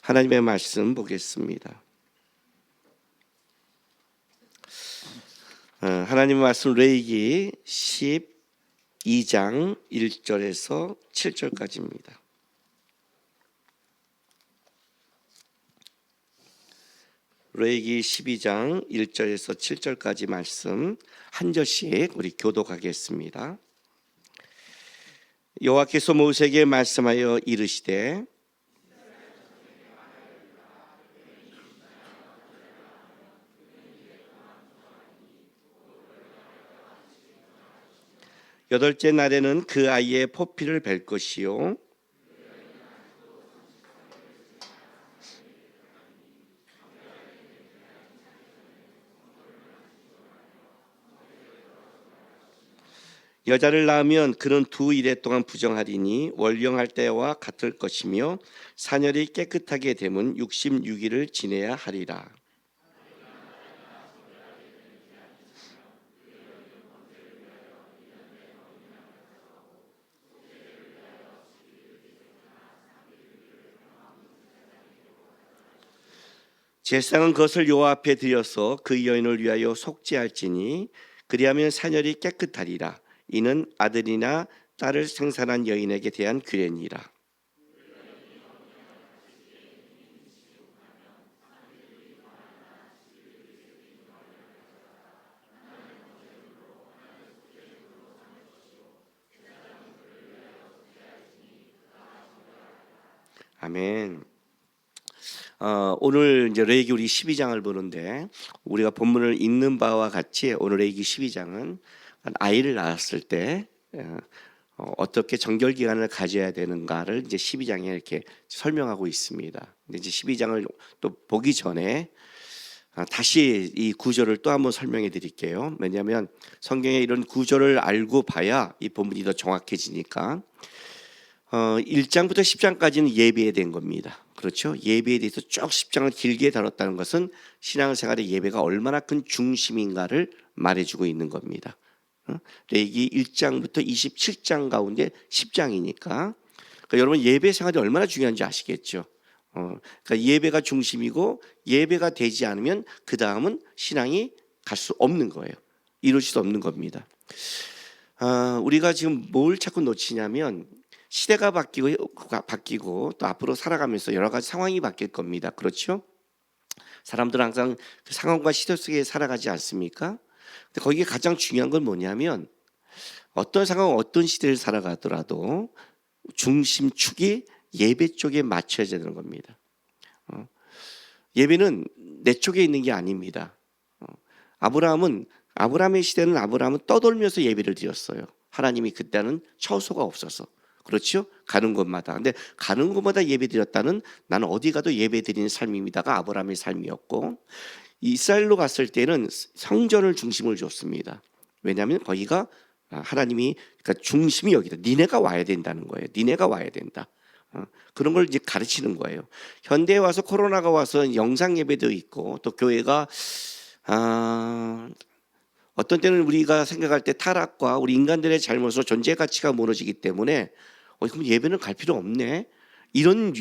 하나님의 말씀 보겠습니다. 하나님의 말씀 레위기 12장 1절에서 7절까지입니다. 레위기 12장 1절에서 7절까지 말씀 한 절씩 우리 교독하겠습니다. 여호와께서 모세에게 말씀하여 이르시되 여덟째 날에는 그 아이의 포피를 벨 것이요 여자를 낳으면 그는 2일에 동안 부정하리니 월령할 때와 같을 것이며 사녀리 깨끗하게 되면 66일을 지내야 하리라. 제사장은 그것을 여호와 앞에 드려서 그 여인을 위하여 속죄할지니 그리하면 사녀리 깨끗하리라. 이는 아들이나 딸을 생산한 여인에게 대한 규례니라. 아멘. 오늘 이제 레위기 우리 12장을 보는데 우리가 본문을 읽는 바와 같이 오늘 레위기 12장은 아이를 낳았을 때 어떻게 정결 기간을 가져야 되는가를 이제 12장에 이렇게 설명하고 있습니다. 근데 이제 12장을 또 보기 전에 다시 이 구절을 또 한번 설명해 드릴게요. 왜냐하면 성경에 이런 구절을 알고 봐야 이 본문이 더 정확해지니까. 1장부터 10장까지는 예배에 대한 겁니다. 그렇죠? 예배에 대해서 쭉 10장을 길게 다뤘다는 것은 신앙생활의 예배가 얼마나 큰 중심인가를 말해주고 있는 겁니다. 레위기 1장부터 27장 가운데 10장이니까 그러니까 여러분 예배 생활이 얼마나 중요한지 아시겠죠? 그러니까 예배가 중심이고 예배가 되지 않으면 그 다음은 신앙이 갈 수 없는 거예요. 이룰 수 없는 겁니다. 우리가 지금 뭘 자꾸 놓치냐면 시대가 바뀌고 또 앞으로 살아가면서 여러 가지 상황이 바뀔 겁니다. 그렇죠? 사람들은 항상 그 상황과 시대 속에 살아가지 않습니까? 근데 거기에 가장 중요한 건 뭐냐면 어떤 상황, 어떤 시대를 살아가더라도 중심축이 예배 쪽에 맞춰야 되는 겁니다. 예배는 내 쪽에 있는 게 아닙니다. 아브라함의 시대는 아브라함은 떠돌면서 예배를 드렸어요. 하나님이 그때는 처소가 없어서. 그렇죠? 가는 곳마다. 근데 가는 곳마다 예배 드렸다는 나는 어디 가도 예배 드리는 삶입니다가 아브라함의 삶이었고 이스라엘로 갔을 때는 성전을 중심을 줬습니다. 왜냐하면 거기가 하나님이 그러니까 중심이 여기다. 니네가 와야 된다는 거예요. 니네가 와야 된다. 그런 걸 이제 가르치는 거예요. 현대에 와서 코로나가 와서 영상 예배도 있고 또 교회가 어떤 때는 우리가 생각할 때 타락과 우리 인간들의 잘못으로 존재 가치가 무너지기 때문에 그럼 예배는 갈 필요 없네. 이런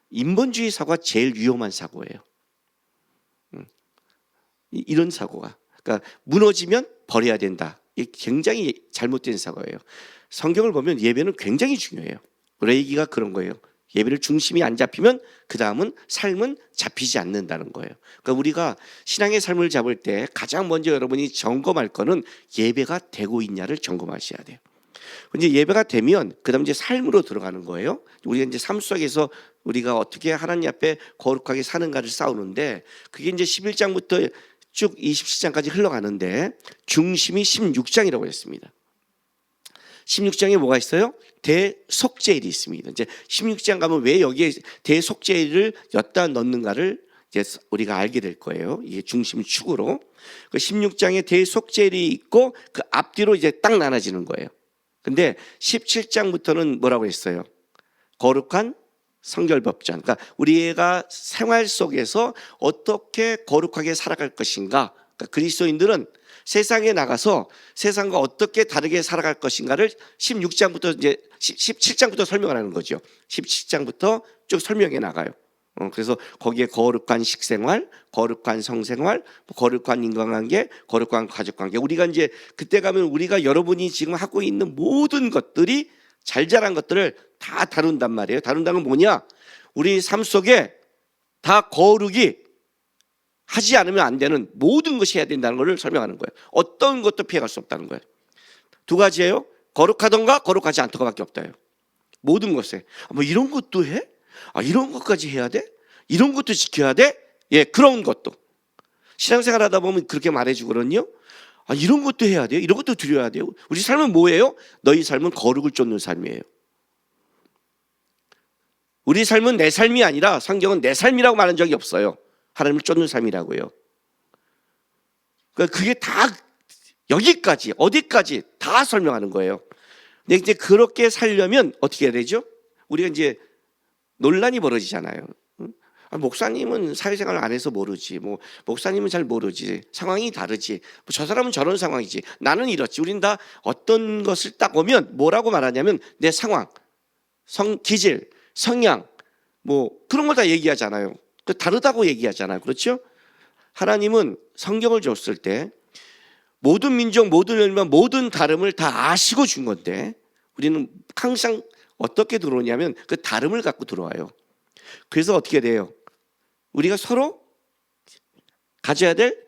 인본주의 사고가 제일 위험한 사고예요. 이런 사고가. 그러니까 무너지면 버려야 된다. 이게 굉장히 잘못된 사고예요. 성경을 보면 예배는 굉장히 중요해요. 레위기가 그런 거예요. 예배를 중심이 안 잡히면 그 다음은 삶은 잡히지 않는다는 거예요. 그러니까 우리가 신앙의 삶을 잡을 때 가장 먼저 여러분이 점검할 거는 예배가 되고 있냐를 점검하셔야 돼요. 이제 예배가 되면 그다음 이제 삶으로 들어가는 거예요. 우리가 이제 삶 속에서 우리가 어떻게 하나님 앞에 거룩하게 사는가를 싸우는데 그게 이제 11장부터 쭉 27장까지 흘러가는데 중심이 16장이라고 했습니다. 16장에 뭐가 있어요? 대속죄일이 있습니다. 이제 16장 가면 왜 여기에 대속죄일을 엿다 넣는가를 이제 우리가 알게 될 거예요. 이게 중심 축으로. 그 16장에 대속죄일이 있고 그 앞뒤로 이제 딱 나눠지는 거예요. 근데 17장부터는 뭐라고 했어요? 거룩한 성결법전. 그러니까 우리가 생활 속에서 어떻게 거룩하게 살아갈 것인가. 그러니까 그리스도인들은 세상에 나가서 세상과 어떻게 다르게 살아갈 것인가를 16장부터 이제 17장부터 설명을 하는 거죠. 17장부터 쭉 설명해 나가요. 그래서 거기에 거룩한 식생활, 거룩한 성생활, 거룩한 인간관계, 거룩한 가족관계. 우리가 이제 그때 가면 우리가 여러분이 지금 하고 있는 모든 것들이 잘 자란 것들을 다 다룬단 말이에요. 다룬다는 건 뭐냐? 우리 삶 속에 다 거룩이 하지 않으면 안 되는 모든 것이 해야 된다는 것을 설명하는 거예요. 어떤 것도 피해갈 수 없다는 거예요. 두 가지예요. 거룩하던가 거룩하지 않던가밖에 없다요. 모든 것에. 뭐 이런 것도 해? 이런 것까지 해야 돼? 이런 것도 지켜야 돼? 예, 그런 것도. 신앙생활 하다 보면 그렇게 말해주거든요. 이런 것도 해야 돼요. 이런 것도 드려야 돼요. 우리 삶은 뭐예요? 너희 삶은 거룩을 쫓는 삶이에요. 우리 삶은 내 삶이 아니라 성경은 내 삶이라고 말한 적이 없어요. 하나님을 쫓는 삶이라고요. 그러니까 그게 다 여기까지 어디까지 다 설명하는 거예요. 근데 이제 그렇게 살려면 어떻게 해야 되죠? 우리가 이제 논란이 벌어지잖아요. 목사님은 사회생활 안 해서 모르지. 뭐 목사님은 잘 모르지. 상황이 다르지. 저 사람은 저런 상황이지. 나는 이렇지. 우린 다 어떤 것을 딱 오면 뭐라고 말하냐면 내 상황, 기질, 성향, 뭐 그런 걸 다 얘기하잖아요. 다르다고 얘기하잖아요. 그렇죠? 하나님은 성경을 줬을 때 모든 민족, 모든 혈면, 모든 다름을 다 아시고 준 건데 우리는 항상 어떻게 들어오냐면 그 다름을 갖고 들어와요. 그래서 어떻게 돼요? 우리가 서로 가져야 될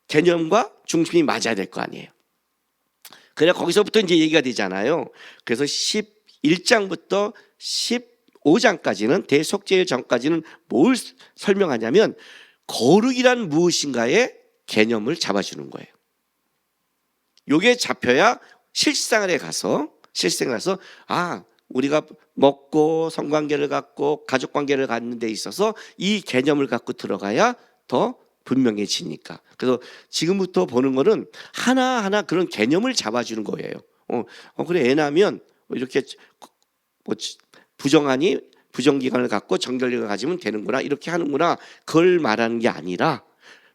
개념과 중심이 맞아야 될 거 아니에요. 그래 거기서부터 이제 얘기가 되잖아요. 그래서 11장부터 15장까지는 대속죄일 전까지는 뭘 설명하냐면 거룩이란 무엇인가의 개념을 잡아주는 거예요. 요게 잡혀야 실생활에 가서 우리가 먹고 성관계를 갖고 가족관계를 갖는 데 있어서 이 개념을 갖고 들어가야 더 분명해지니까. 그래서 지금부터 보는 거는 하나하나 그런 개념을 잡아주는 거예요. 그래 애 낳으면 이렇게 뭐 부정기관을 갖고 정결기관을 가지면 되는구나 이렇게 하는구나 그걸 말하는 게 아니라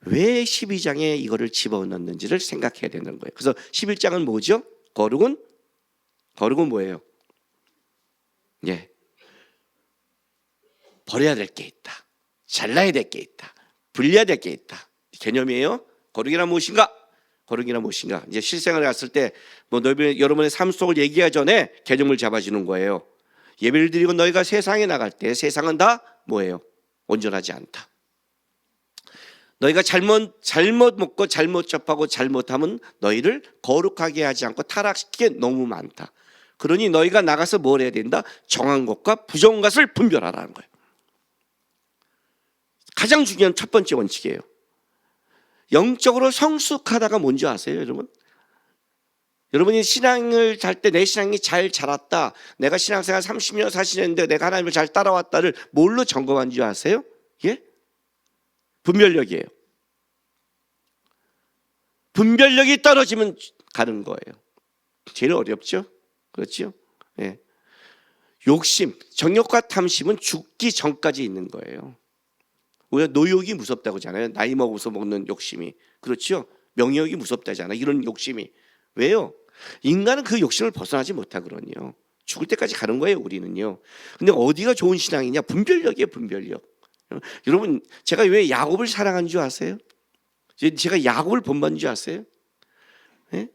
왜 12장에 이거를 집어넣는지를 생각해야 되는 거예요. 그래서 11장은 뭐죠? 거룩은 뭐예요? 예, 버려야 될 게 있다. 잘라야 될 게 있다. 분리해야 될 게 있다. 개념이에요. 거룩이란 무엇인가? 거룩이란 무엇인가? 이제 실생활에 갔을 때 뭐 여러분의 삶 속을 얘기하기 전에 개념을 잡아주는 거예요. 예배를 드리고 너희가 세상에 나갈 때 세상은 다 뭐예요? 온전하지 않다. 너희가 잘못 먹고 잘못 접하고 잘못하면 너희를 거룩하게 하지 않고 타락시키게 너무 많다. 그러니 너희가 나가서 뭘 해야 된다? 정한 것과 부정한 것을 분별하라는 거예요. 가장 중요한 첫 번째 원칙이에요. 영적으로 성숙하다가 뭔지 아세요, 여러분? 여러분이 신앙을 잘 때 내 신앙이 잘 자랐다, 내가 신앙생활 30년 40년 했는데 내가 하나님을 잘 따라왔다를 뭘로 점검한 줄 아세요? 예? 분별력이에요. 분별력이 떨어지면 가는 거예요. 제일 어렵죠? 그렇죠? 예. 욕심, 정욕과 탐심은 죽기 전까지 있는 거예요. 우리가 노욕이 무섭다고 하잖아요. 나이 먹어서 먹는 욕심이. 그렇죠? 명욕이 무섭다잖아요. 이런 욕심이. 왜요? 인간은 그 욕심을 벗어나지 못하거든요. 죽을 때까지 가는 거예요, 우리는요. 근데 어디가 좋은 신앙이냐? 분별력이에요, 분별력. 여러분, 제가 왜 야곱을 사랑한 줄 아세요? 제가 야곱을 본받는 줄 아세요? 네?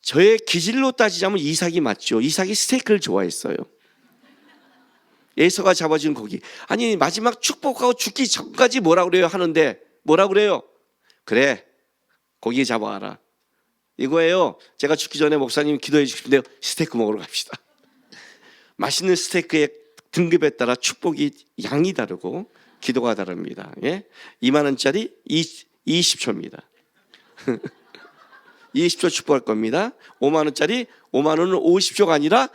저의 기질로 따지자면 이삭이 맞죠. 이삭이 스테이크를 좋아했어요. 에서가 잡아준 고기. 아니 마지막 축복하고 죽기 전까지 뭐라 그래요 하는데 뭐라 그래요? 그래 고기 잡아와라 이거예요. 제가 죽기 전에 목사님 기도해 주시는데요, 스테이크 먹으러 갑시다. 맛있는 스테이크의 등급에 따라 축복이 양이 다르고 기도가 다릅니다. 예? 2만 원짜리 20초입니다. 20초 축복할 겁니다. 5만 원짜리 5만 원은 50초가 아니라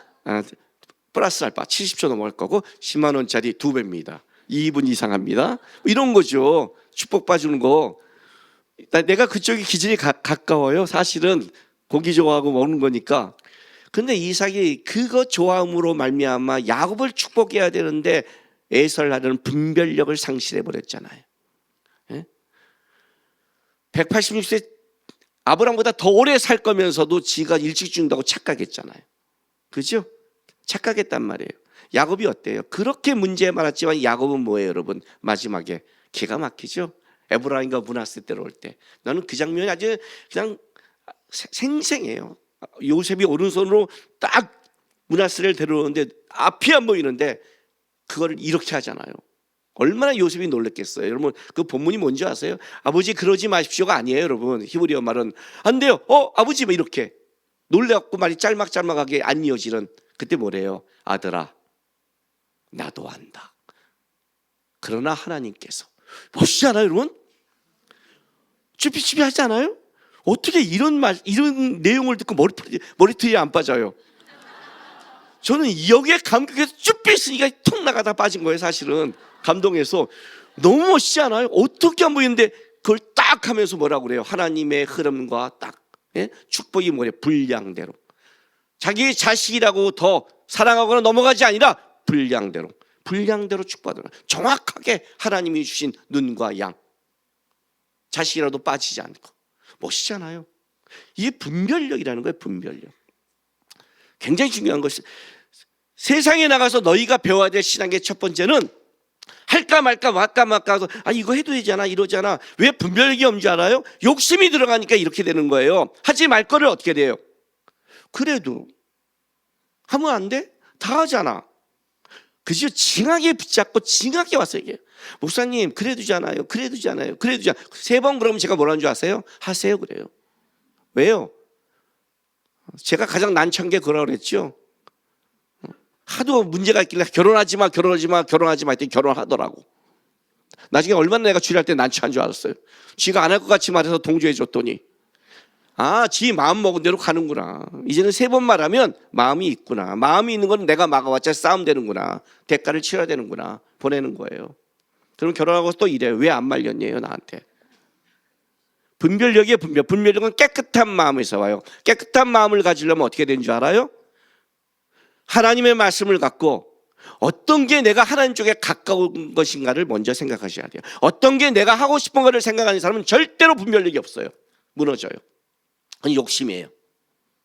플러스 알파 70초 넘어갈 거고 10만 원짜리 2배입니다. 2분 이상 합니다. 이런 거죠. 축복 봐주는 거. 내가 그쪽이 기질이 가까워요. 사실은 고기 좋아하고 먹는 거니까. 근데 이삭이 그거 좋아함으로 말미암아 야곱을 축복해야 되는데 에서를 하려는 분별력을 상실해 버렸잖아요. 186세 아브라함보다 더 오래 살 거면서도 지가 일찍 죽는다고 착각했잖아요. 그죠? 착각했단 말이에요. 야곱이 어때요? 그렇게 문제 많았지만 야곱은 뭐예요, 여러분? 마지막에 기가 막히죠. 에브라임과 므낫세 때려올 때 나는 그 장면이 아주 그냥 생생해요. 요셉이 오른손으로 딱 므낫세를 데려오는데 앞이 안 보이는데 그걸 이렇게 하잖아요. 얼마나 요셉이 놀랬겠어요. 여러분 그 본문이 뭔지 아세요? 아버지 그러지 마십시오가 아니에요, 여러분. 히브리어 말은 안 돼요. 아버지 뭐 이렇게 놀래갖고 말이 짤막짤막하게 안 이어지는 그때 뭐래요? 아들아 나도 안다. 그러나 하나님께서 멋있지 않아요, 여러분? 쭈삐쭈삐 하지 않아요? 어떻게 이런 내용을 듣고 머리털이 안 빠져요? 저는 여기에 감격해서 쭈삐 했으니까 턱 나가다 빠진 거예요, 사실은. 감동해서. 너무 멋있지 않아요? 어떻게 안 보이는데 그걸 딱 하면서 뭐라고 그래요? 하나님의 흐름과 딱 축복이 뭐래요? 분량대로. 자기 자식이라고 더 사랑하거나 넘어가지 아니라 분량대로 축복하더라. 정확하게 하나님이 주신 눈과 양. 자식이라도 빠지지 않고. 멋있잖아요. 이게 분별력이라는 거예요. 분별력. 굉장히 중요한 것이 세상에 나가서 너희가 배워야 될 신앙의 첫 번째는 할까 말까 해서 이거 해도 되잖아 이러잖아. 왜 분별력이 없는 줄 알아요? 욕심이 들어가니까 이렇게 되는 거예요. 하지 말 거를 어떻게 돼요? 그래도 하면 안 돼? 다 하잖아. 그죠? 징하게 붙잡고 징하게 와서 얘기해요. 목사님 그래도 되잖아요. 3번 그러면 제가 뭐라는 줄 아세요? 하세요 그래요. 왜요? 제가 가장 난처한 게 그러라고 그랬죠. 하도 문제가 있길래 결혼하지 마 했더니 결혼하더라고. 나중에 얼마나 내가 주일할 때 난처한 줄 알았어요. 지가 안 할 것 같이 말해서 동조해 줬더니 지 마음 먹은 대로 가는구나. 이제는 3번 말하면 마음이 있구나. 마음이 있는 건 내가 막아왔자 싸움 되는구나. 대가를 치러야 되는구나. 보내는 거예요. 그럼 결혼하고 또 이래요. 왜 안 말렸냐요 나한테. 분별력이에요. 분별력은 깨끗한 마음에서 와요. 깨끗한 마음을 가지려면 어떻게 되는 줄 알아요? 하나님의 말씀을 갖고 어떤 게 내가 하나님 쪽에 가까운 것인가를 먼저 생각하셔야 돼요. 어떤 게 내가 하고 싶은 것을 생각하는 사람은 절대로 분별력이 없어요. 무너져요. 그건 욕심이에요.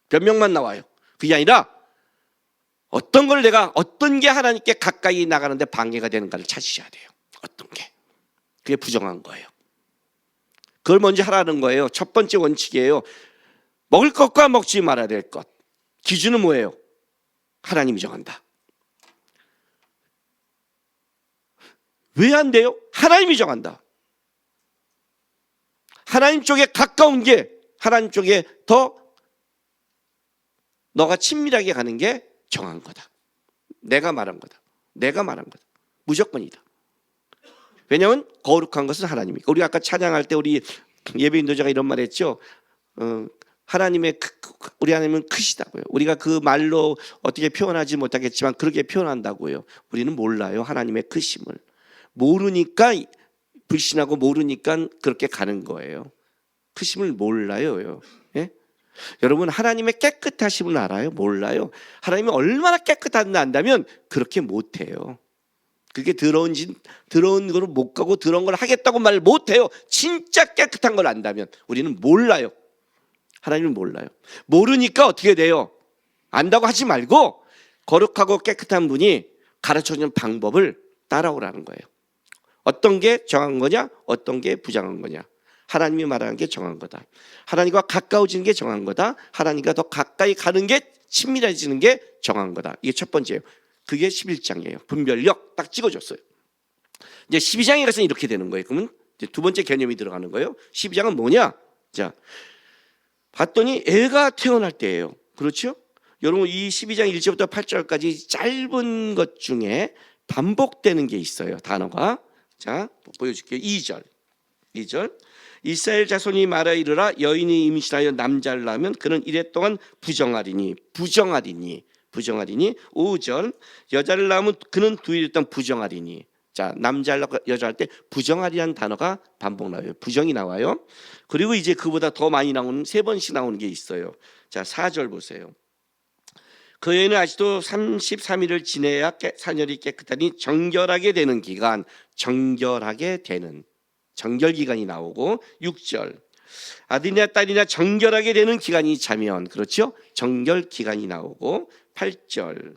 변명만 나와요. 그게 아니라 어떤 게 하나님께 가까이 나가는데 방해가 되는가를 찾으셔야 돼요. 어떤 게. 그게 부정한 거예요. 그걸 먼저 하라는 거예요. 첫 번째 원칙이에요. 먹을 것과 먹지 말아야 될 것. 기준은 뭐예요? 하나님이 정한다. 왜 안 돼요? 하나님이 정한다. 하나님 쪽에 가까운 게 하나님 쪽에 더 너가 친밀하게 가는 게 정한 거다. 내가 말한 거다. 무조건이다. 왜냐하면 거룩한 것은 하나님이니까. 우리 아까 찬양할 때 우리 예배 인도자가 이런 말 했죠. 우리 하나님은 크시다고요. 우리가 그 말로 어떻게 표현하지 못하겠지만 그렇게 표현한다고요. 우리는 몰라요. 하나님의 크심을. 모르니까 불신하고 모르니까 그렇게 가는 거예요. 크심을 몰라요. 예? 여러분 하나님의 깨끗하심을 알아요? 몰라요. 하나님이 얼마나 깨끗한지 안다면 그렇게 못해요. 그게 더러운 거로 못 가고 더러운 걸 하겠다고 말 못해요. 진짜 깨끗한 걸 안다면. 우리는 몰라요. 하나님은 몰라요. 모르니까 어떻게 돼요? 안다고 하지 말고 거룩하고 깨끗한 분이 가르쳐주는 방법을 따라오라는 거예요. 어떤 게 정한 거냐? 어떤 게 부정한 거냐? 하나님이 말하는 게 정한 거다. 하나님과 가까워지는 게 정한 거다. 하나님과 더 가까이 가는 게 친밀해지는 게 정한 거다. 이게 첫 번째예요. 그게 11장이에요. 분별력 딱 찍어줬어요. 이제 12장에 가서는 이렇게 되는 거예요. 그러면 이제 두 번째 개념이 들어가는 거예요. 12장은 뭐냐? 자, 봤더니 애가 태어날 때예요. 그렇죠? 여러분 이 12장 1절부터 8절까지 짧은 것 중에 반복되는 게 있어요. 단어가. 자, 보여줄게요. 2절. 이스라엘 자손이 말하 이르라 여인이 임신하여 남자를 낳으면 그는 이랫동안 부정하리니 5절 여자를 낳으면 그는 두 일 동안 부정하리니. 자, 남자를 낳고 여자를 할 때 부정하리라는 단어가 반복 나와요. 부정이 나와요. 그리고 이제 그보다 더 많이 나오는 3번씩 나오는 게 있어요. 자, 4절 보세요. 그 여인은 아직도 33일을 지내야 사녀리 깨끗하니 정결하게 되는 기간, 정결하게 되는 정결 기간이 나오고 6절 아들이나 딸이나 정결하게 되는 기간이 자면 그렇죠? 정결 기간이 나오고 8절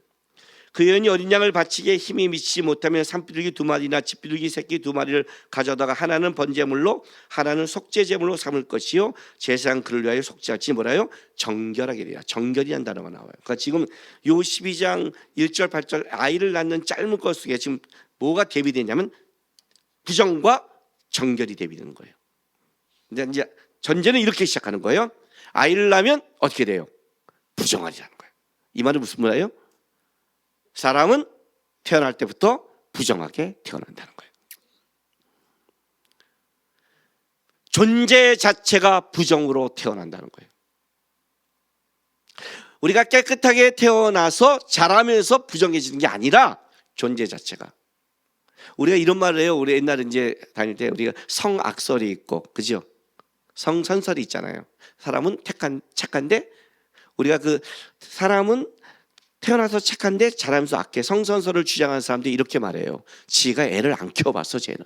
그 여인이 어린 양을 바치기에 힘이 미치지 못하면 산비둘기 2마리나 집비둘기 새끼 2마리를 가져다가 하나는 번제물로 하나는 속죄제물로 삼을 것이요 제사장 그를 위하여 속죄할지 뭐라요? 정결하게 되라. 정결이라는 단어가 나와요. 그러니까 지금 요 12장 1절 8절 아이를 낳는 짧은 것 속에 지금 뭐가 대비되냐면 부정과 정결이 대비되는 거예요. 근데 이제 전제는 이렇게 시작하는 거예요. 아이를 낳으면 어떻게 돼요? 부정하리라는 거예요. 이 말은 무슨 말이에요? 사람은 태어날 때부터 부정하게 태어난다는 거예요. 존재 자체가 부정으로 태어난다는 거예요. 우리가 깨끗하게 태어나서 자라면서 부정해지는 게 아니라 존재 자체가. 우리가 이런 말을 해요. 우리 옛날에 이제 다닐 때 우리가 성악설이 있고, 그죠? 성선설이 있잖아요. 사람은 착한데 우리가 그 사람은 태어나서 착한데 자라면서 악해. 성선설을 주장하는 사람들이 이렇게 말해요. 지가 애를 안 키워봤어, 쟤는.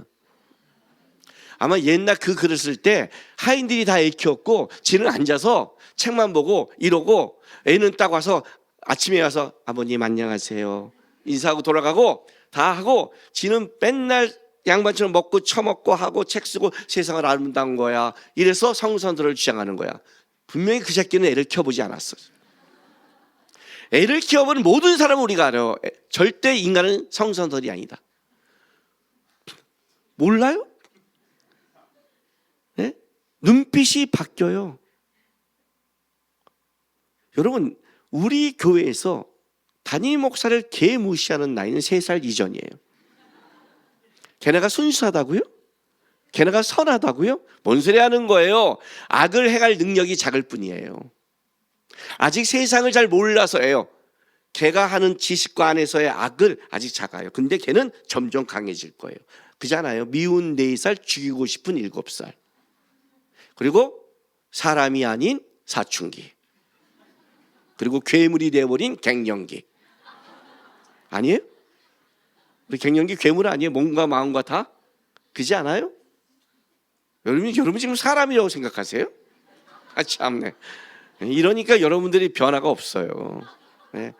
아마 옛날 그 글을 쓸 때 하인들이 다 애 키웠고 지는 앉아서 책만 보고 이러고 애는 딱 와서 아침에 와서 아버님 안녕하세요 인사하고 돌아가고 다 하고 지는 맨날 양반처럼 먹고 처먹고 하고 책 쓰고 세상을 아름다운 거야. 이래서 성선설을 주장하는 거야. 분명히 그 새끼는 애를 키워보지 않았어. 애를 키워보는 모든 사람은 우리가 알아요. 절대 인간은 성선설이 아니다. 몰라요? 네? 눈빛이 바뀌어요. 여러분, 우리 교회에서 담임 목사를 개무시하는 나이는 3살 이전이에요. 걔네가 순수하다고요? 걔네가 선하다고요? 뭔 소리 하는 거예요? 악을 행할 능력이 작을 뿐이에요. 아직 세상을 잘 몰라서예요. 걔가 하는 지식과 안에서의 악을 아직 작아요. 근데 걔는 점점 강해질 거예요. 그잖아요. 미운 4살 죽이고 싶은 7살. 그리고 사람이 아닌 사춘기. 그리고 괴물이 되어버린 갱년기. 아니에요? 우리 갱년기 괴물 아니에요? 몸과 마음과 다? 그지 않아요? 여러분 지금 사람이라고 생각하세요? 아 참네. 이러니까 여러분들이 변화가 없어요. 네.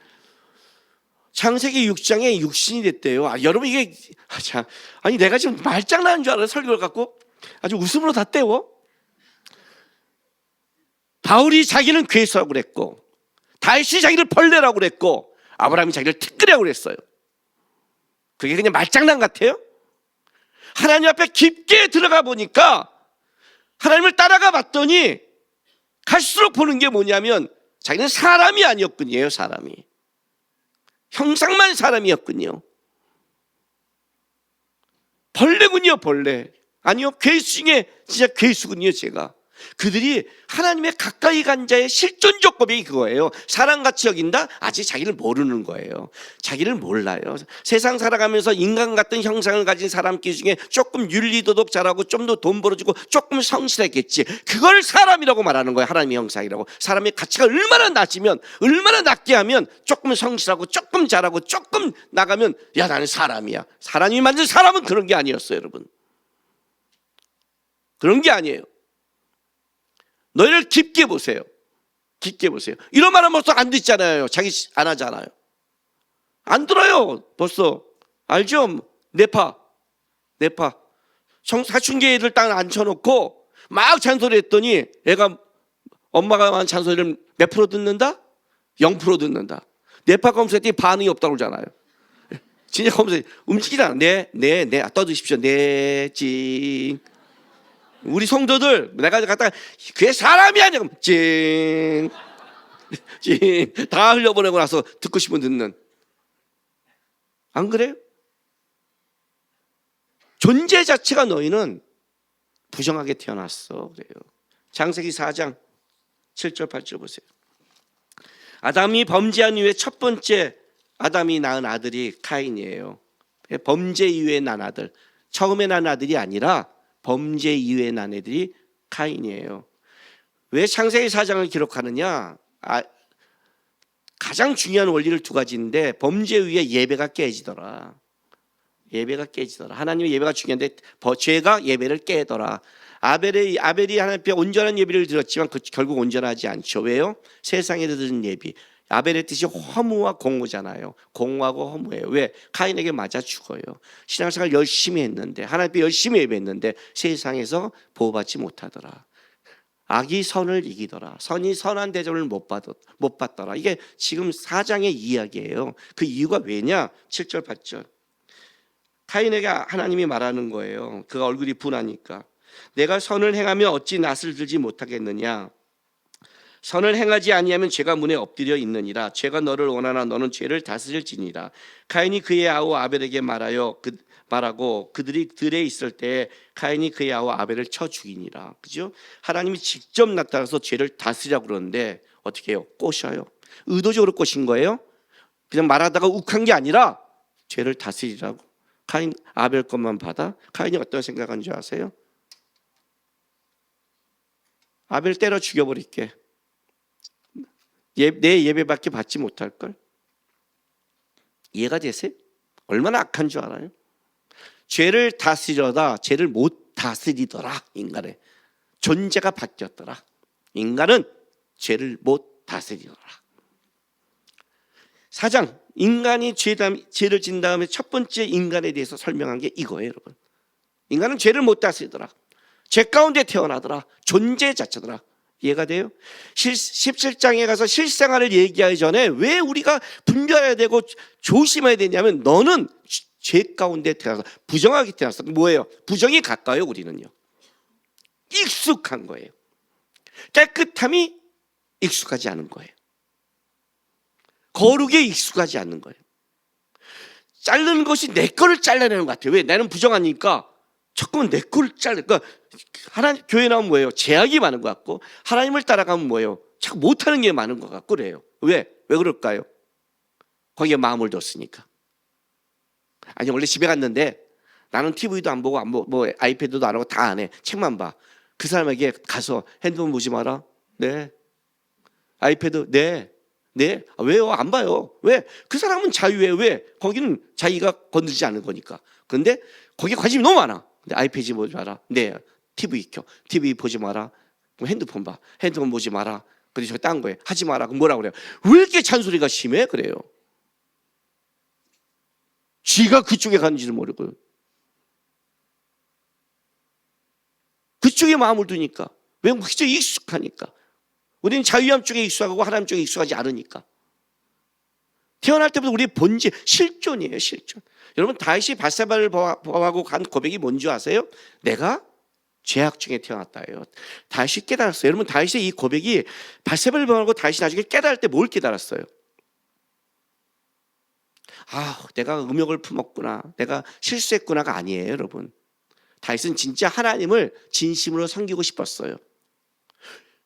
창세기 6장에 육신이 됐대요. 여러분 이게 참 아니 내가 지금 말장난인 줄 알아요. 설교를 갖고 아주 웃음으로 다 때워. 바울이 자기는 괴수라고 그랬고 다윗이 자기를 벌레라고 그랬고 아브라함이 자기를 티끌이라고 그랬어요. 그게 그냥 말장난 같아요? 하나님 앞에 깊게 들어가 보니까 하나님을 따라가 봤더니 갈수록 보는 게 뭐냐면 자기는 사람이 아니었군요. 사람이 형상만 사람이었군요. 벌레군요. 벌레. 아니요, 괴수 중에 진짜 괴수군요. 제가 그들이 하나님의 가까이 간 자의 실존적 고백이 그거예요. 사람같이 여긴다? 아직 자기를 모르는 거예요. 자기를 몰라요. 세상 살아가면서 인간 같은 형상을 가진 사람끼리 중에 조금 윤리도덕 잘하고 좀 더 돈 벌어주고 조금 성실했겠지. 그걸 사람이라고 말하는 거예요. 하나님의 형상이라고. 사람의 가치가 얼마나 낮으면 얼마나 낮게 하면 조금 성실하고 조금 잘하고 조금 나가면 야 나는 사람이야. 사람이 만든 사람은 그런 게 아니었어요. 여러분 그런 게 아니에요. 너희를 깊게 보세요. 깊게 보세요. 이런 말은 벌써 안 듣잖아요. 자기 안 하잖아요. 안 들어요. 벌써 알죠? 내파 사춘기 애를 딱 앉혀놓고 막 잔소리 했더니 애가 엄마가 한 잔소리를 몇 프로 듣는다? 0% 듣는다. 내파 검사했더니 반응이 없다고 그러잖아요. 진짜 검사 움직이잖아. 네 떠드십시오. 네 찡. 우리 성도들 내가 갖다가 그게 사람이 아니야. 찡 다 흘려보내고 나서 듣고 싶으면 듣는. 안 그래요? 존재 자체가 너희는 부정하게 태어났어. 그래요. 창세기 4장 7절 8절 보세요. 아담이 범죄한 이후에 첫 번째 아담이 낳은 아들이 카인이에요. 범죄 이후에 난 아들. 처음에 난 아들이 아니라 범죄 이후에 난 애들이 카인이에요. 왜 창세기 4장을 기록하느냐? 가장 중요한 원리를 2가지인데 범죄 이후에 예배가 깨지더라. 하나님의 예배가 중요한데 죄가 예배를 깨더라. 아벨이 하나님 앞에 온전한 예배를 드렸지만 결국 온전하지 않죠. 왜요? 세상에 드리는 예배. 아벨의 뜻이 허무와 공허잖아요. 공허하고 허무해요. 왜? 카인에게 맞아 죽어요. 신앙생활 열심히 했는데, 하나님께 열심히 예배했는데 세상에서 보호받지 못하더라. 악이 선을 이기더라. 선이 선한 대접을 못 받더라. 이게 지금 4장의 이야기예요. 그 이유가 왜냐? 7절 8절. 카인에게 하나님이 말하는 거예요. 그가 얼굴이 분하니까. 내가 선을 행하며 어찌 낯을 들지 못하겠느냐? 선을 행하지 아니하면 죄가 문에 엎드려 있느니라. 죄가 너를 원하나 너는 죄를 다스릴지니라. 카인이 그의 아우 아벨에게 말하고 그들이 들에 있을 때 카인이 그의 아우 아벨을 쳐 죽이니라. 그죠? 하나님이 직접 나타나서 죄를 다스리라고 그러는데 어떻게 해요? 꼬셔요. 의도적으로 꼬신 거예요. 그냥 말하다가 욱한 게 아니라 죄를 다스리라고. 카인 아벨 것만 받아. 카인이 어떤 생각한 줄 아세요? 아벨 때려 죽여버릴게. 내 예배밖에 받지 못할걸? 이해가 되세요? 얼마나 악한 줄 알아요? 죄를 다스리려다 죄를 못 다스리더라. 인간의 존재가 바뀌었더라. 인간은 죄를 못 다스리더라. 4장 인간이 죄를 진 다음에 첫 번째 인간에 대해서 설명한 게 이거예요, 여러분. 인간은 죄를 못 다스리더라. 죄 가운데 태어나더라. 존재 자체더라. 이해가 돼요? 17장에 가서 실생활을 얘기하기 전에 왜 우리가 분별해야 되고 조심해야 되냐면, 너는 죄 가운데 태어나서 부정하게 태어났어. 뭐예요? 부정이 가까워요. 우리는요. 익숙한 거예요. 깨끗함이 익숙하지 않은 거예요. 거룩에 익숙하지 않는 거예요. 자르는 것이 내 거를 잘라내는 것 같아요. 왜? 나는 부정하니까 자꾸만 내 거를 그러니까 하나님 교회 나오면 뭐예요? 제약이 많은 것 같고, 하나님을 따라가면 뭐예요? 자꾸 못하는 게 많은 것 같고 그래요. 왜 그럴까요? 거기에 마음을 뒀으니까. 아니, 원래 집에 갔는데 나는 TV도 안 보고 뭐 아이패드도 안 하고 다 안 해. 책만 봐. 그 사람에게 가서 핸드폰 보지 마라. 네. 아이패드 네. 왜요? 안 봐요. 왜? 그 사람은 자유예요. 왜? 거기는 자기가 건드리지 않는 거니까. 그런데 거기에 관심이 너무 많아. 근데 아이패드 보지 마라. 네. TV 켜. TV 보지 마라. 그럼 핸드폰 봐. 핸드폰 보지 마라. 근데 저 딴 거예요. 하지 마라. 그럼 뭐라 그래요? 왜 이렇게 잔소리가 심해? 그래요. 쥐가 그쪽에 가는지도 모르고. 그쪽에 마음을 두니까. 왜? 그쪽 익숙하니까. 우리는 자유함 쪽에 익숙하고 하나님 쪽에 익숙하지 않으니까. 태어날 때부터 우리의 본질, 실존이에요. 실존. 여러분, 다윗이 밧세바를 범하고 간 고백이 뭔지 아세요? 내가 죄악 중에 태어났다예요. 다윗이 깨달았어요. 여러분, 다윗의 이 고백이 밧세바를 범하고 다윗이 나중에 깨달을 때 뭘 깨달았어요? 내가 음욕을 품었구나, 내가 실수했구나가 아니에요. 여러분, 다윗은 진짜 하나님을 진심으로 섬기고 싶었어요.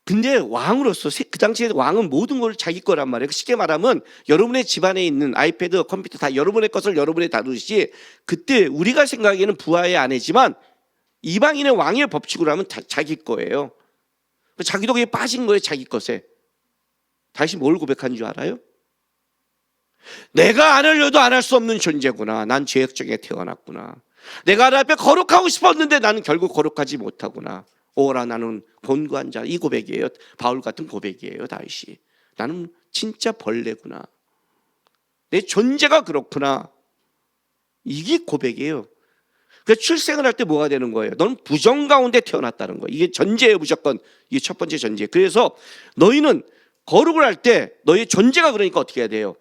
근데 왕으로서, 그 당시에 왕은 모든 걸 자기 거란 말이에요. 쉽게 말하면 여러분의 집안에 있는 아이패드, 컴퓨터 다 여러분의 것을 여러분이 다루듯이, 그때 우리가 생각하기에는 부하의 아내지만 이방인의 왕의 법칙으로 하면 다 자기 거예요. 자기도 거기에 빠진 거예요. 자기 것에. 다시 뭘 고백한 줄 알아요? 내가 안 하려도 안 할 수 없는 존재구나. 난 죄악 중에 태어났구나. 내가 하나님 앞에 거룩하고 싶었는데 나는 결국 거룩하지 못하구나. 오라 나는 곤고한 자. 이 고백이에요. 바울 같은 고백이에요. 다윗이. 나는 진짜 벌레구나. 내 존재가 그렇구나. 이게 고백이에요. 그래서 출생을 할 때 뭐가 되는 거예요? 너는 부정 가운데 태어났다는 거예요. 이게 전제예요. 무조건. 이게 첫 번째 전제. 그래서 너희는 거룩을 할 때 너희의 존재가 그러니까 어떻게 해야 돼요?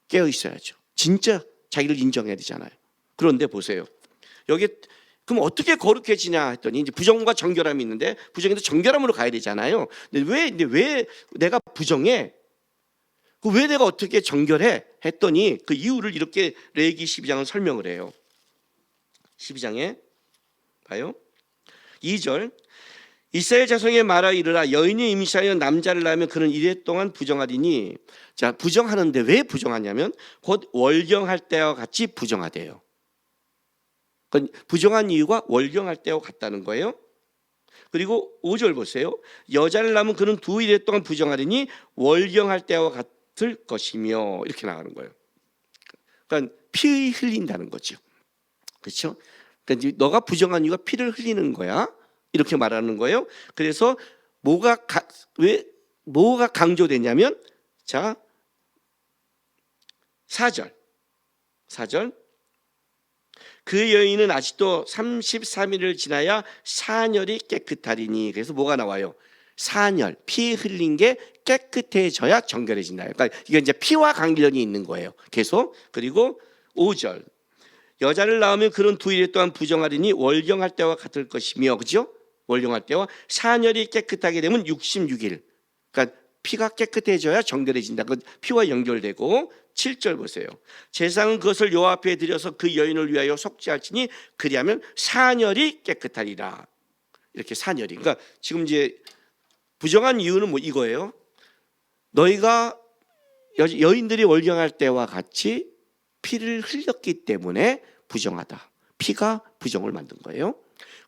깨어 있어야죠. 진짜 자기를 인정해야 되잖아요. 그런데 보세요. 여기 그럼 어떻게 거룩해지냐 했더니, 이제 부정과 정결함이 있는데 부정에도 정결함으로 가야 되잖아요. 근데 왜 내가 부정해? 왜 내가 어떻게 정결해? 했더니 그 이유를 이렇게 레위기 12장은 설명을 해요. 12장에 봐요. 2절. 이스라엘 자손에게 말하 이르라, 여인이 임신하여 남자를 낳으면 그는 이래 동안 부정하리니. 자, 부정하는데 왜 부정하냐면 곧 월경할 때와 같이 부정하대요. 부정한 이유가 월경할 때와 같다는 거예요. 그리고 5절 보세요. 여자를 낳으면 그는 두 이래 동안 부정하리니 월경할 때와 같을 것이며, 이렇게 나가는 거예요. 그러니까 피 흘린다는 거죠. 그렇죠? 그러니까 너가 부정한 이유가 피를 흘리는 거야. 이렇게 말하는 거예요. 그래서 뭐가 강조되냐면 자, 4절. 그 여인은 아직도 33일을 지나야 사녀리 깨끗하리니. 그래서 뭐가 나와요? 사녀, 피 흘린 게 깨끗해져야 정결해진다. 그러니까 이게 이제 피와 관련이 있는 거예요. 계속. 그리고 5절. 여자를 낳으면 그런 2일 동안 부정하리니 월경할 때와 같을 것이며, 그죠? 월경할 때와 사녀리 깨끗하게 되면 66일. 그러니까 피가 깨끗해져야 정결해진다. 그 피와 연결되고. 7절 보세요. 제사장은 그것을 여호와 앞에 드려서 그 여인을 위하여 속죄할지니 그리하면 사녀리 깨끗하리라. 이렇게 사녀리. 그러니까 지금 이제 부정한 이유는 뭐 이거예요. 너희가 여인들이 월경할 때와 같이 피를 흘렸기 때문에 부정하다. 피가 부정을 만든 거예요.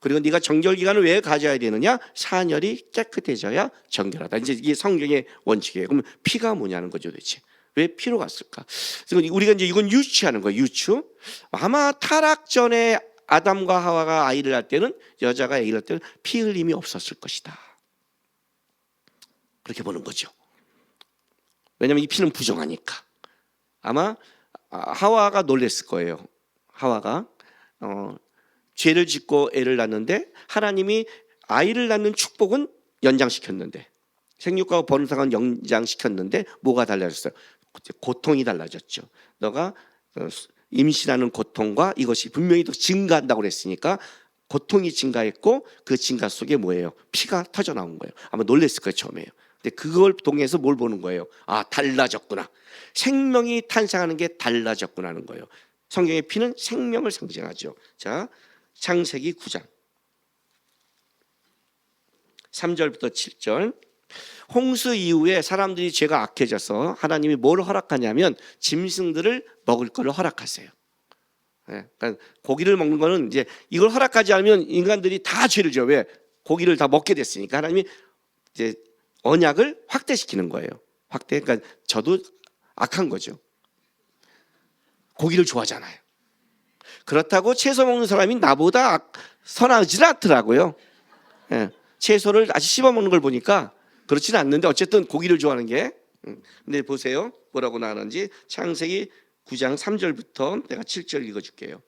그리고 네가 정결기간을 왜 가져야 되느냐? 사녀리 깨끗해져야 정결하다. 이제 이게 성경의 원칙이에요. 그러면 피가 뭐냐는 거죠, 도대체. 왜 피로 갔을까? 우리가 이제 이건 유추하는 거예요. 유추. 아마 타락 전에 아담과 하와가 아이를 낳을 때는, 여자가 아이를 낳을 때는 피 흘림이 없었을 것이다. 그렇게 보는 거죠. 왜냐하면 이 피는 부정하니까. 아마 하와가 놀랬을 거예요. 하와가 죄를 짓고 애를 낳는데 하나님이 아이를 낳는 축복은 연장시켰는데, 생육하고 번성은 연장시켰는데 뭐가 달라졌어요? 고통이 달라졌죠. 너가 임신하는 고통과 이것이 분명히 더 증가한다고 그랬으니까 고통이 증가했고, 그 증가 속에 뭐예요? 피가 터져 나온 거예요. 아마 놀랬을 거예요, 처음에요. 근데 그걸 통해서 뭘 보는 거예요? 아, 달라졌구나. 생명이 탄생하는 게 달라졌구나 하는 거예요. 성경의 피는 생명을 상징하죠. 자, 창세기 9장 3절부터 7절. 홍수 이후에 사람들이 죄가 악해져서 하나님이 뭘 허락하냐면 짐승들을 먹을 거를 허락하세요. 그러니까 고기를 먹는 거는 이제 이걸 허락하지 않으면 인간들이 다 죄를 져요. 왜? 고기를 다 먹게 됐으니까. 하나님이 이제 언약을 확대시키는 거예요. 확대. 그러니까 저도 악한 거죠. 고기를 좋아하잖아요. 그렇다고 채소 먹는 사람이 나보다 선하지 않더라고요. 채소를 아주 씹어 먹는 걸 보니까 그렇지는 않는데 어쨌든 고기를 좋아하는 게. 근데 보세요, 뭐라고 나오는지. 창세기 9장 3절부터 내가 7절 읽어줄게요.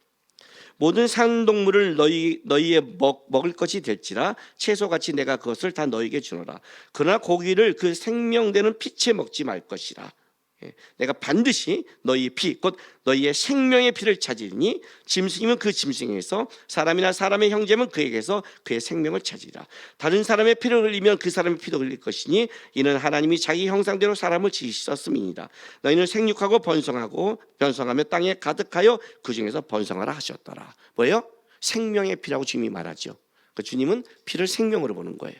모든 산동물을 너희의 먹을 것이 될지라 채소같이 내가 그것을 다 너희에게 주노라. 그러나 고기를 그 생명되는 피채 먹지 말 것이라. 내가 반드시 너희의 피, 곧 너희의 생명의 피를 찾으리니 짐승이면 그 짐승에게서, 사람이나 사람의 형제면 그에게서 그의 생명을 찾으리라. 다른 사람의 피를 흘리면 그 사람의 피도 흘릴 것이니 이는 하나님이 자기 형상대로 사람을 지으셨음이니라. 너희는 생육하고 번성하며 땅에 가득하여 그 중에서 번성하라 하셨더라. 뭐예요? 생명의 피라고 주님이 말하죠. 그 주님은 피를 생명으로 보는 거예요.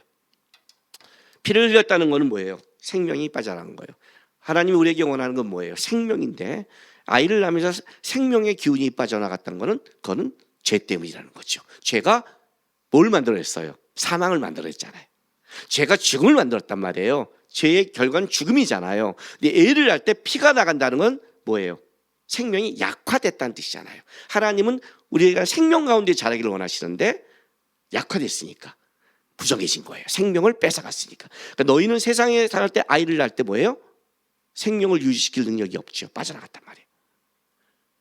피를 흘렸다는 것은 뭐예요? 생명이 빠져나간 거예요. 하나님이 우리에게 원하는 건 뭐예요? 생명인데 아이를 낳으면서 생명의 기운이 빠져나갔다는 것은 그거는 죄 때문이라는 거죠. 죄가 뭘 만들어냈어요? 사망을 만들어냈잖아요. 죄가 죽음을 만들었단 말이에요. 죄의 결과는 죽음이잖아요. 근데 애를 낳을 때 피가 나간다는 건 뭐예요? 생명이 약화됐다는 뜻이잖아요. 하나님은 우리가 생명 가운데 자라기를 원하시는데 약화됐으니까 부정해진 거예요. 생명을 뺏어갔으니까. 그러니까 너희는 세상에 살 때, 아이를 낳을 때 뭐예요? 생명을 유지시킬 능력이 없죠. 빠져나갔단 말이에요.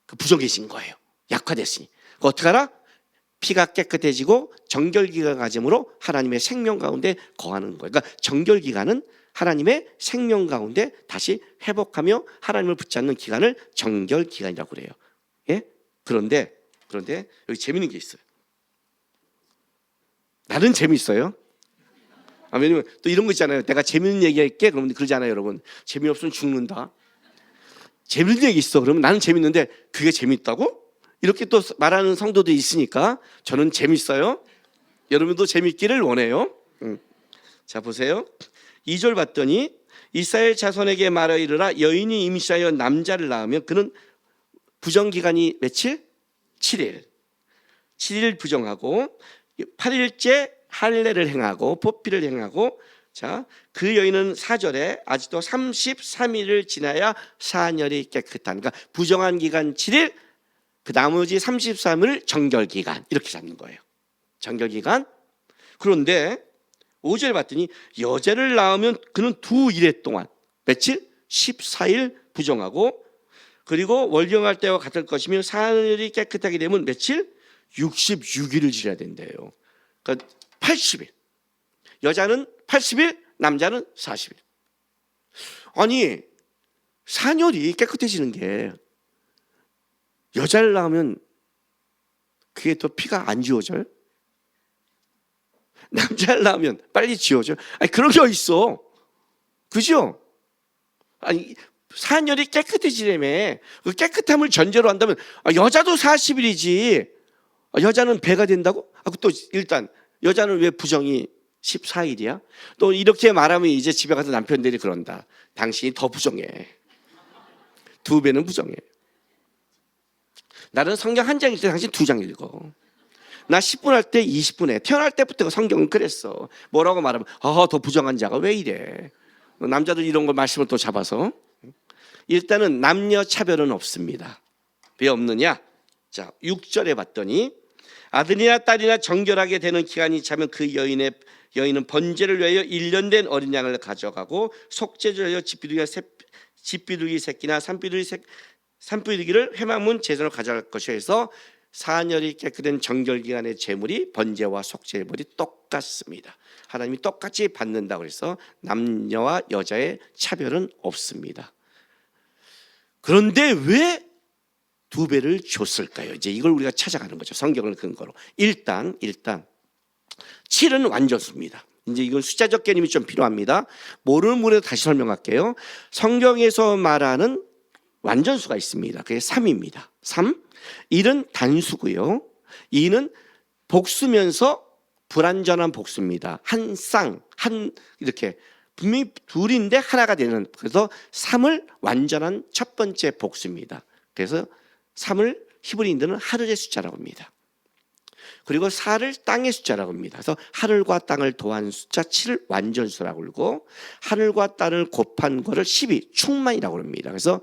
그 부정해진 거예요. 약화됐으니. 어떻게 하라? 피가 깨끗해지고 정결기가 가짐으로 하나님의 생명 가운데 거하는 거예요. 그러니까 정결기간은 하나님의 생명 가운데 다시 회복하며 하나님을 붙잡는 기간을 정결기간이라고 그래요. 예? 그런데 여기 재밌는 게 있어요. 나는 재밌어요. 왜냐면 또 이런 거 있잖아요. 내가 재밌는 얘기 할게. 그러면 그러잖아요, 여러분. 재미없으면 죽는다. 재밌는 얘기 있어. 그러면 나는 재밌는데 그게 재밌다고? 이렇게 또 말하는 성도도 있으니까 저는 재밌어요. 여러분도 재밌기를 원해요. 자, 보세요. 2절 봤더니 이스라엘 자손에게 말하 이르라. 여인이 임신하여 남자를 낳으면 그는 부정기간이 며칠? 7일. 7일 부정하고 8일째 할례를 행하고 포피를 행하고. 자, 그 여인은 4절에 아직도 33일을 지나야 사녀리 깨끗한. 그러니까 부정한 기간 7일, 그 나머지 33일을 정결기간, 이렇게 잡는 거예요. 정결기간. 그런데 5절 봤더니 여자를 낳으면 그는 2일에 동안 며칠? 14일 부정하고, 그리고 월경할 때와 같을 것이며 사흘이 깨끗하게 되면 며칠? 66일을 지내야 된대요. 그러니까 80일. 여자는 80일, 남자는 40일. 아니, 산열이 깨끗해지는 게 여자를 낳으면 그게 또 피가 안 지워져요? 남자를 낳으면 빨리 지워져요? 아니, 그런 게 어딨어. 그죠? 아니, 산열이 깨끗해지려면 그 깨끗함을 전제로 한다면 여자도 40일이지 여자는 배가 된다고? 또 일단 여자는 왜 부정이 14일이야? 또 이렇게 말하면 이제 집에 가서 남편들이 그런다. 당신이 더 부정해. 2배는 부정해. 나는 성경 한 장 읽을 때 당신 2장 읽어. 나 10분 할 때 20분 해. 태어날 때부터 성경은 그랬어. 뭐라고 말하면 더 부정한 자가 왜 이래. 남자들 이런 거 말씀을 또 잡아서. 일단은 남녀 차별은 없습니다. 왜 없느냐? 자, 6절에 봤더니 아들이나 딸이나 정결하게 되는 기간이 차면 그 여인은 번제를 위하여 1년 된 어린 양을 가져가고 속죄를 위하여 집비둘기 새끼나 산비둘기를 회막문 제사로 가져갈 것이라 해서 사년이 깨끗한 정결기간의 제물이 번제와 속죄물이 똑같습니다. 하나님이 똑같이 받는다고 그래서 남녀와 여자의 차별은 없습니다. 그런데 왜 2배를 줬을까요? 이제 이걸 우리가 찾아가는 거죠. 성경을 근거로. 일단 7은 완전수입니다. 이제 이건 숫자적 개념이 좀 필요합니다. 모르는 분에도 다시 설명할게요. 성경에서 말하는 완전수가 있습니다. 그게 3입니다. 3. 1은 단수고요. 2는 복수면서 불완전한 복수입니다. 한 쌍, 이렇게 분명히 둘인데 하나가 되는, 그래서 3을 완전한 첫 번째 복수입니다. 그래서 3을 히브리인들은 하늘의 숫자라고 합니다. 그리고 4를 땅의 숫자라고 합니다. 그래서 하늘과 땅을 더한 숫자 7을 완전수라고 그러고 하늘과 땅을 곱한 거를 12 충만이라고 합니다. 그래서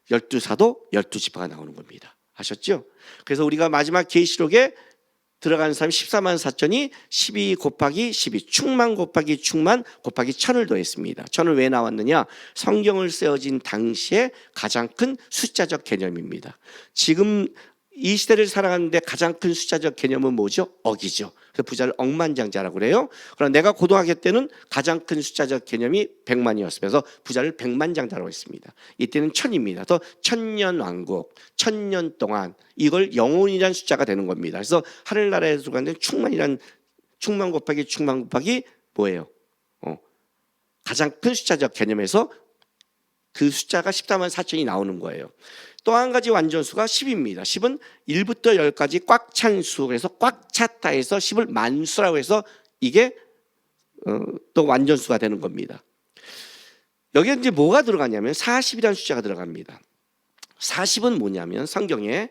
12사도 12지파가 나오는 겁니다. 아셨죠? 그래서 우리가 마지막 계시록에 들어가는 사람이 14만 4천이 12 곱하기 12 충만 곱하기 충만 곱하기 1000을 더했습니다. 1000을 왜 나왔느냐? 성경을 쓰여진 당시에 가장 큰 숫자적 개념입니다. 지금 이 시대를 살아가는데 가장 큰 숫자적 개념은 뭐죠? 억이죠. 그래서 부자를 억만장자라고 그래요. 그러나 내가 고등학교 때는 가장 큰 숫자적 개념이 100만이었으면서 부자를 백만장자라고 했습니다. 이때는 1000입니다. 또 1000년 왕국, 1000년 동안 이걸 영혼이라는 숫자가 되는 겁니다. 그래서 하늘나라에서 들어가는데 충만 곱하기 뭐예요? 가장 큰 숫자적 개념에서 그 숫자가 14만 4천이 나오는 거예요. 또 한 가지 완전수가 10입니다. 10은 1부터 10까지 꽉 찬 수, 그래서 꽉 찼다 해서 10을 만수라고 해서 이게 또 완전수가 되는 겁니다. 여기에 이제 뭐가 들어가냐면 40이라는 숫자가 들어갑니다. 40은 뭐냐면 성경에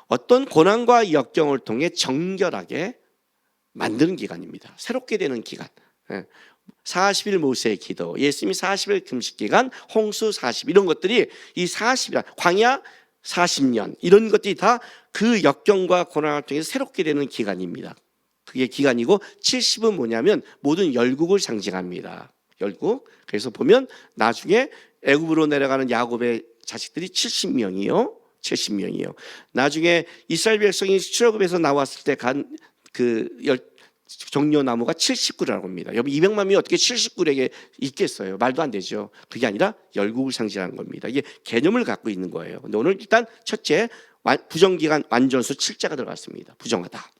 어떤 고난과 역경을 통해 정결하게 만드는 기간입니다. 새롭게 되는 기간. 40일 모세의 기도, 예수님이 40일 금식 기간, 홍수 40 이런 것들이 이 40이라 광야 40년 이런 것들이 다 그 역경과 고난을 통해서 새롭게 되는 기간입니다. 그게 기간이고 70은 뭐냐면 모든 열국을 상징합니다. 열국. 그래서 보면 나중에 애굽으로 내려가는 야곱의 자식들이 70명이요. 나중에 이스라엘 백성이 출애굽에서 나왔을 때 간 그 종려나무가 70그루라고 합니다. 여러분 200만 명이 어떻게 70그루에게 있겠어요? 말도 안 되죠. 그게 아니라 열국을 상징하는 겁니다. 이게 개념을 갖고 있는 거예요. 근데 오늘 일단 첫째 부정기간 완전수 7자가 들어갔습니다. 부정하다.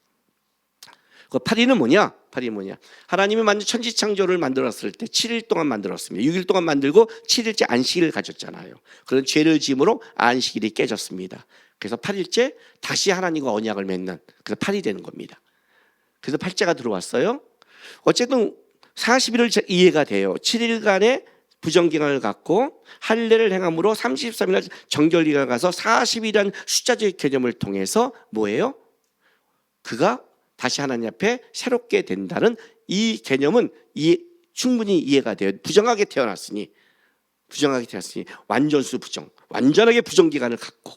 그 8일은 뭐냐? 8일이 뭐냐? 하나님이 만든 천지창조를 만들었을 때 7일 동안 만들었습니다. 6일 동안 만들고 7일째 안식일을 가졌잖아요. 그런 죄를 지음으로 안식일이 깨졌습니다. 그래서 8일째 다시 하나님과 언약을 맺는, 그래서 8일이 되는 겁니다. 그래서 8자가 들어왔어요. 어쨌든 40일을 이해가 돼요. 7일간의 부정기간을 갖고 할례를 행함으로 33일 정결기간을 가서 40일이라는 숫자적 개념을 통해서 뭐예요? 그가 다시 하나님 앞에 새롭게 된다는 이 개념은 충분히 이해가 돼요. 부정하게 태어났으니 완전수 부정, 완전하게 부정기간을 갖고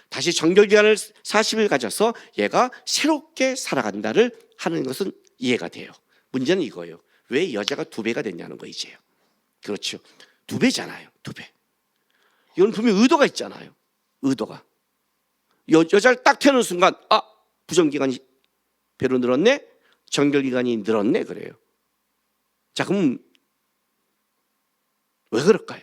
다시 정결기간을 40일 가져서 얘가 새롭게 살아간다를 하는 것은 이해가 돼요. 문제는 이거예요. 왜 여자가 2배가 됐냐는 거 이제요. 그렇죠. 2배잖아요. 2배. 이건 분명히 의도가 있잖아요. 의도가. 여자를 딱 태우는 순간 부정기간이 배로 늘었네, 정결기간이 늘었네 그래요. 자, 그럼 왜 그럴까요?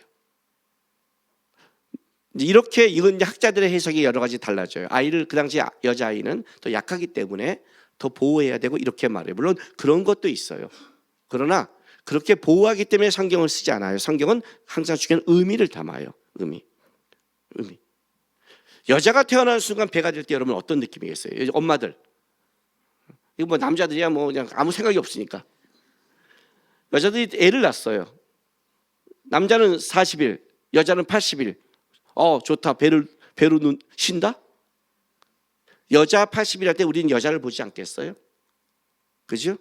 이렇게 이건 학자들의 해석이 여러 가지 달라져요. 아이를 그 당시 여자아이는 더 약하기 때문에 더 보호해야 되고 이렇게 말해요. 물론 그런 것도 있어요. 그러나 그렇게 보호하기 때문에 성경을 쓰지 않아요. 성경은 항상 중요한 의미를 담아요. 의미. 여자가 태어나는 순간 배가 될 때 여러분 어떤 느낌이겠어요? 엄마들. 이거 뭐 남자들이야 뭐 그냥 아무 생각이 없으니까. 여자들이 애를 낳았어요. 남자는 40일, 여자는 80일. 좋다. 배로 쉰다? 여자 80일 할 때 우리는 여자를 보지 않겠어요? 그죠?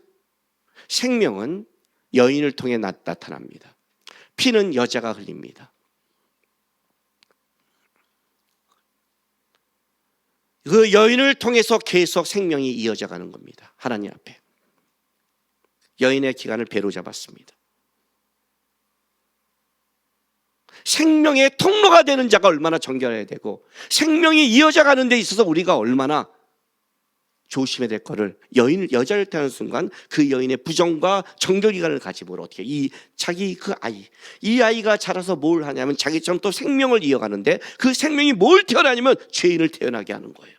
생명은 여인을 통해 나타납니다. 피는 여자가 흘립니다. 그 여인을 통해서 계속 생명이 이어져 가는 겁니다. 하나님 앞에. 여인의 기간을 배로 잡았습니다. 생명의 통로가 되는 자가 얼마나 정결해야 되고 생명이 이어져 가는 데 있어서 우리가 얼마나 조심해야 될 거를 여자를 태어나는 순간 그 여인의 부정과 정결기간을 가지고 어떻게 이 아이가 자라서 뭘 하냐면 자기처럼 또 생명을 이어가는데 그 생명이 뭘 태어나냐면 죄인을 태어나게 하는 거예요.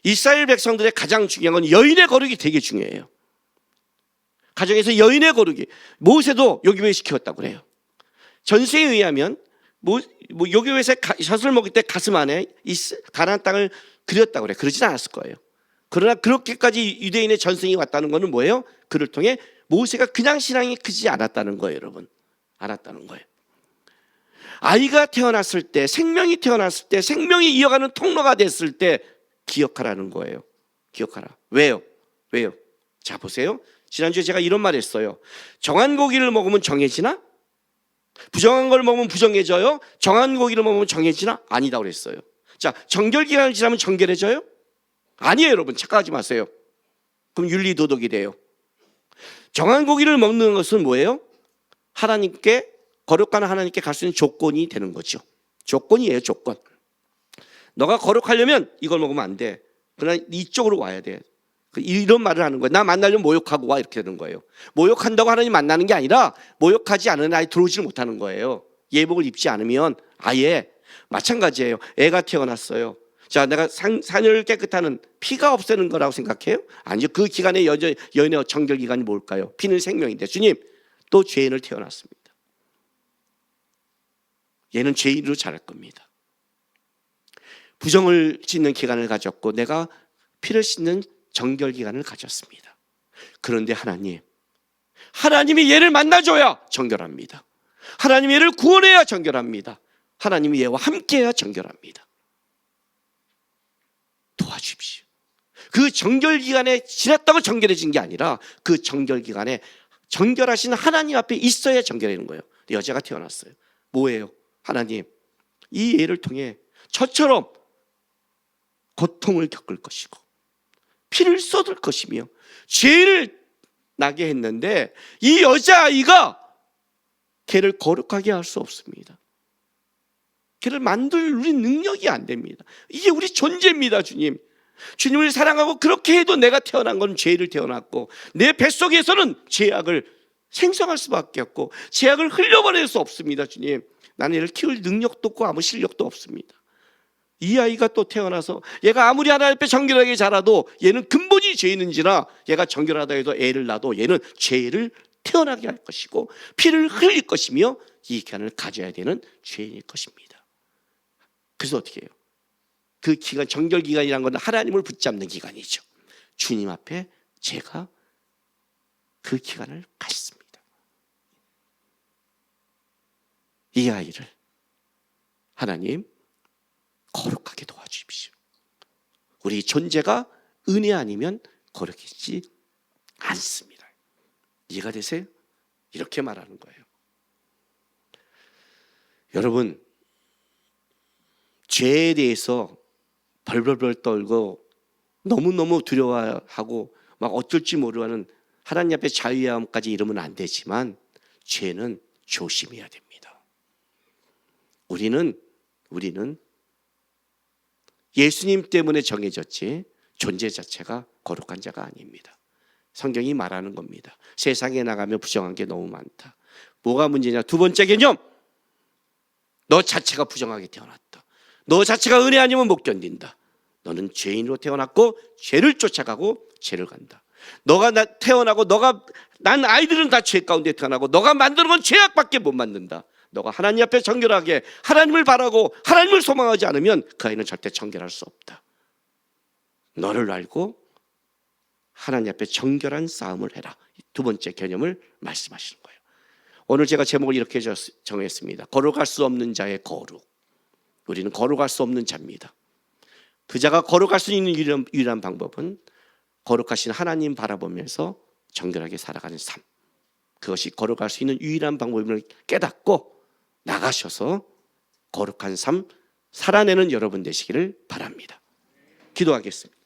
이스라엘 백성들의 가장 중요한 건 여인의 거룩이 되게 중요해요. 가정에서 여인의 거룩이 모세도 요기베 시켰다고 그래요. 전세에 의하면 요기베에서 젖을 먹을 때 가슴 안에 가나안 땅을 그렸다고 그래요. 그러진 않았을 거예요. 그러나 그렇게까지 유대인의 전승이 왔다는 것은 뭐예요? 그를 통해 모세가 그냥 신앙이 크지 않았다는 거예요. 여러분, 알았다는 거예요. 아이가 태어났을 때, 생명이 태어났을 때, 생명이 이어가는 통로가 됐을 때 기억하라는 거예요. 기억하라. 왜요? 자, 보세요. 지난주에 제가 이런 말 했어요. 정한 고기를 먹으면 정해지나? 부정한 걸 먹으면 부정해져요? 정한 고기를 먹으면 정해지나? 아니다 그랬어요. 자, 정결기간을 지나면 정결해져요? 아니에요. 여러분, 착각하지 마세요. 그럼 윤리도덕이 돼요. 정한 고기를 먹는 것은 뭐예요? 하나님께, 거룩한 하나님께 갈 수 있는 조건이 되는 거죠. 조건이에요. 조건. 너가 거룩하려면 이걸 먹으면 안 돼. 그러나 이쪽으로 와야 돼. 이런 말을 하는 거예요. 나 만나려면 모욕하고 와, 이렇게 되는 거예요. 모욕한다고 하나님 만나는 게 아니라 모욕하지 않으면 아예 들어오지를 못하는 거예요. 예복을 입지 않으면 아예. 마찬가지예요. 애가 태어났어요. 자, 내가 사녀를 깨끗하는 피가 없애는 거라고 생각해요? 아니죠. 그 기간에 여인의 정결 기간이 뭘까요? 피는 생명인데 주님, 또 죄인을 태어났습니다. 얘는 죄인으로 자랄 겁니다. 부정을 짓는 기간을 가졌고 내가 피를 씻는 정결 기간을 가졌습니다. 그런데 하나님이 얘를 만나줘야 정결합니다. 하나님이 얘를 구원해야 정결합니다. 하나님이 얘와 함께해야 정결합니다. 도와주십시오. 그 정결기간에 지났다고 정결해진 게 아니라 그 정결기간에 정결하신 하나님 앞에 있어야 정결해지는 거예요. 여자가 태어났어요. 뭐예요? 하나님, 이 애를 통해 저처럼 고통을 겪을 것이고 피를 쏟을 것이며 죄를 나게 했는데 이 여자아이가 걔를 거룩하게 할 수 없습니다. 걔를 만들 우리 능력이 안 됩니다. 이게 우리 존재입니다. 주님을 사랑하고 그렇게 해도 내가 태어난 건 죄를 태어났고 내 뱃속에서는 죄악을 생성할 수밖에 없고 죄악을 흘려보낼 수 없습니다. 주님, 나는 얘를 키울 능력도 없고 아무 실력도 없습니다. 이 아이가 또 태어나서 얘가 아무리 하나님 앞에 정결하게 자라도 얘는 근본이 죄인인지라 얘가 정결하다 해도 애를 낳아도 얘는 죄를 태어나게 할 것이고 피를 흘릴 것이며 이 기간을 가져야 되는 죄인일 것입니다. 그래서 어떻게 해요? 그 기간, 정결기간이라는 건 하나님을 붙잡는 기간이죠. 주님 앞에 제가 그 기간을 갖습니다. 이 아이를 하나님 거룩하게 도와주십시오. 우리 존재가 은혜 아니면 거룩하지 않습니다. 이해가 되세요? 이렇게 말하는 거예요. 여러분, 죄에 대해서 벌벌벌 떨고 너무너무 두려워하고 막 어쩔지 모르는 하나님 앞에 자유함까지 이러면 안 되지만 죄는 조심해야 됩니다. 우리는 예수님 때문에 정해졌지 존재 자체가 거룩한 자가 아닙니다. 성경이 말하는 겁니다. 세상에 나가면 부정한 게 너무 많다. 뭐가 문제냐? 두 번째 개념. 너 자체가 부정하게 태어났다. 너 자체가 은혜 아니면 못 견딘다. 너는 죄인으로 태어났고 죄를 쫓아가고 죄를 간다. 너가 태어나고 난 아이들은 다 죄 가운데 태어나고 너가 만드는 건 죄악밖에 못 만든다. 너가 하나님 앞에 정결하게 하나님을 바라고 하나님을 소망하지 않으면 그 아이는 절대 정결할 수 없다. 너를 알고 하나님 앞에 정결한 싸움을 해라. 두 번째 개념을 말씀하시는 거예요. 오늘 제가 제목을 이렇게 정했습니다. 거룩할 수 없는 자의 거룩. 우리는 거룩할 수 없는 자입니다. 그 자가 거룩할 수 있는 유일한 방법은 거룩하신 하나님 바라보면서 정결하게 살아가는 삶. 그것이 거룩할 수 있는 유일한 방법임을 깨닫고 나가셔서 거룩한 삶 살아내는 여러분 되시기를 바랍니다. 기도하겠습니다.